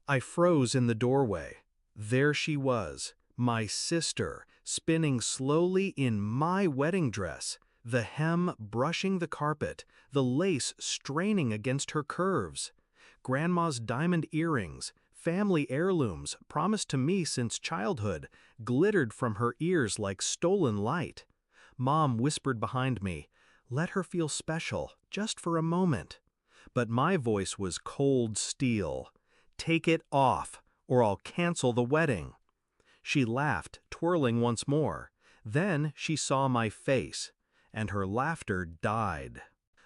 I froze in the doorway. There she was, my sister, spinning slowly in my wedding dress, the hem brushing the carpet, the lace straining against her curves. Grandma's diamond earrings, family heirlooms promised to me since childhood, glittered from her ears like stolen light. Mom whispered behind me, "Let her feel special, just for a moment." But my voice was cold steel. "Take it off, or I'll cancel the wedding." She laughed, twirling once more. Then she saw my face, and her laughter died.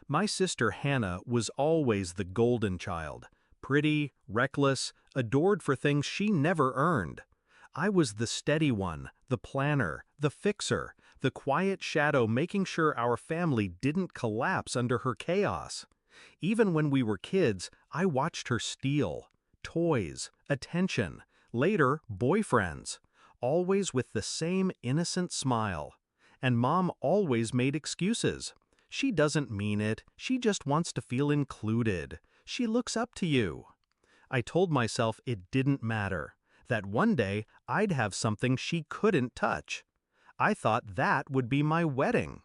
My sister Hannah was always the golden child, pretty, reckless, adored for things she never earned. I was the steady one, the planner, the fixer, the quiet shadow making sure our family didn't collapse under her chaos. Even when we were kids, I watched her steal. Toys, attention, later boyfriends, always with the same innocent smile. And Mom always made excuses. "She doesn't mean it, she just wants to feel included. She looks up to you." I told myself it didn't matter, that one day I'd have something she couldn't touch. I thought that would be my wedding.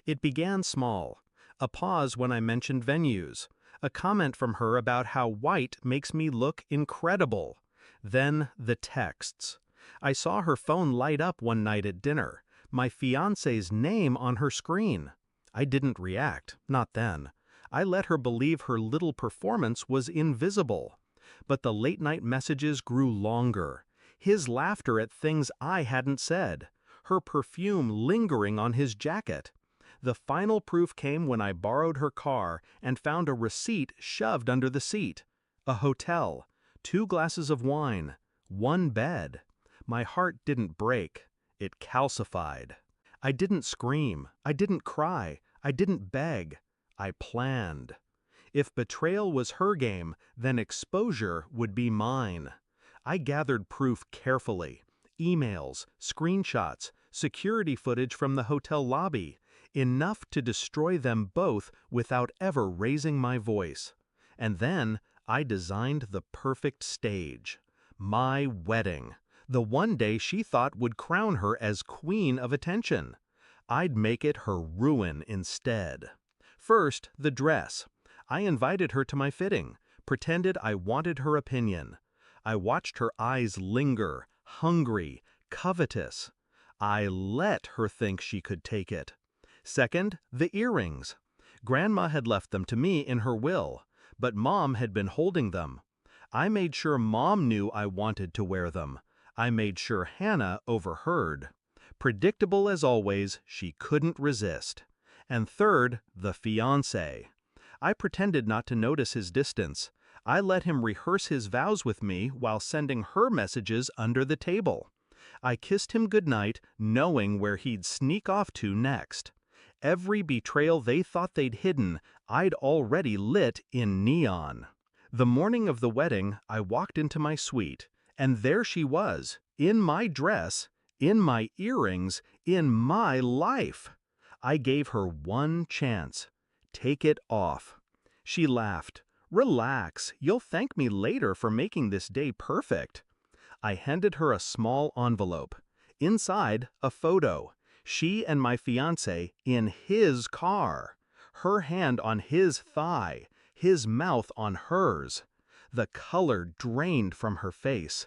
It began small. A pause when I mentioned venues. A comment from her about how white makes me look incredible. Then the texts. I saw her phone light up one night at dinner, my fiancé's name on her screen. I didn't react, not then. I let her believe her little performance was invisible. But the late-night messages grew longer. His laughter at things I hadn't said. Her perfume lingering on his jacket. The final proof came when I borrowed her car and found a receipt shoved under the seat. A hotel, 2 glasses of wine, 1 bed. My heart didn't break. It calcified. I didn't scream. I didn't cry. I didn't beg. I planned. If betrayal was her game, then exposure would be mine. I gathered proof carefully. Emails, screenshots, security footage from the hotel lobby. Enough to destroy them both without ever raising my voice. And then I designed the perfect stage. My wedding. The one day she thought would crown her as queen of attention. I'd make it her ruin instead. First, the dress. I invited her to my fitting, pretended I wanted her opinion. I watched her eyes linger, hungry, covetous. I let her think she could take it. Second, the earrings. Grandma had left them to me in her will, but Mom had been holding them. I made sure Mom knew I wanted to wear them. I made sure Hannah overheard. Predictable as always, she couldn't resist. And third, the fiancé. I pretended not to notice his distance. I let him rehearse his vows with me while sending her messages under the table. I kissed him goodnight, knowing where he'd sneak off to next. Every betrayal they thought they'd hidden, I'd already lit in neon. The morning of the wedding, I walked into my suite, and there she was, in my dress, in my earrings, in my life. I gave her one chance. Take it off. She laughed. "Relax, you'll thank me later for making this day perfect." I handed her a small envelope. Inside, a photo. She and my fiancé in his car. Her hand on his thigh, his mouth on hers. The color drained from her face.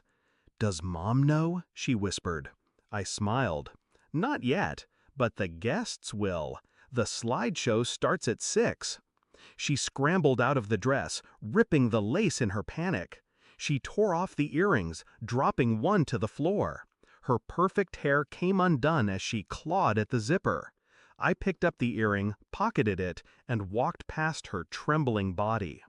"Does Mom know?" she whispered. I smiled. "Not yet, but the guests will. The slideshow starts at 6. She scrambled out of the dress, ripping the lace in her panic. She tore off the earrings, dropping one to the floor. Her perfect hair came undone as she clawed at the zipper. I picked up the earring, pocketed it, and walked past her trembling body.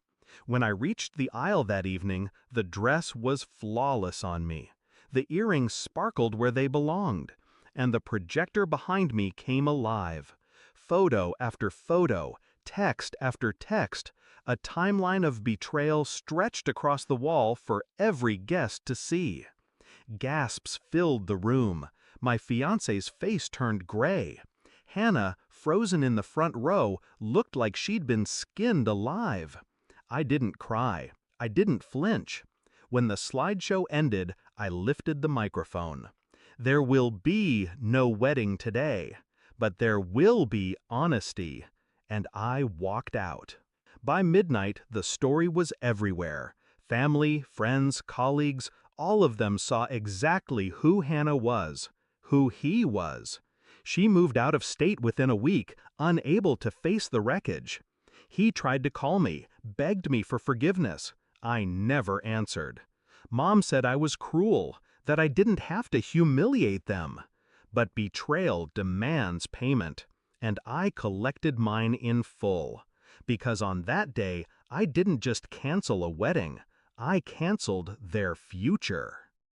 When I reached the aisle that evening, the dress was flawless on me. The earrings sparkled where they belonged, and the projector behind me came alive. Photo after photo, text after text, a timeline of betrayal stretched across the wall for every guest to see. Gasps filled the room. My fiancé's face turned gray. Hannah, frozen in the front row, looked like she'd been skinned alive. I didn't cry. I didn't flinch. When the slideshow ended, I lifted the microphone. There will be no wedding today, but there will be honesty. And I walked out. By midnight, the story was everywhere. Family, friends, colleagues, all of them saw exactly who Hannah was, who he was. She moved out of state within a week, unable to face the wreckage. He tried to call me, begged me for forgiveness. I never answered. Mom said I was cruel, that I didn't have to humiliate them. But betrayal demands payment, and I collected mine in full. Because on that day, I didn't just cancel a wedding, I canceled their future.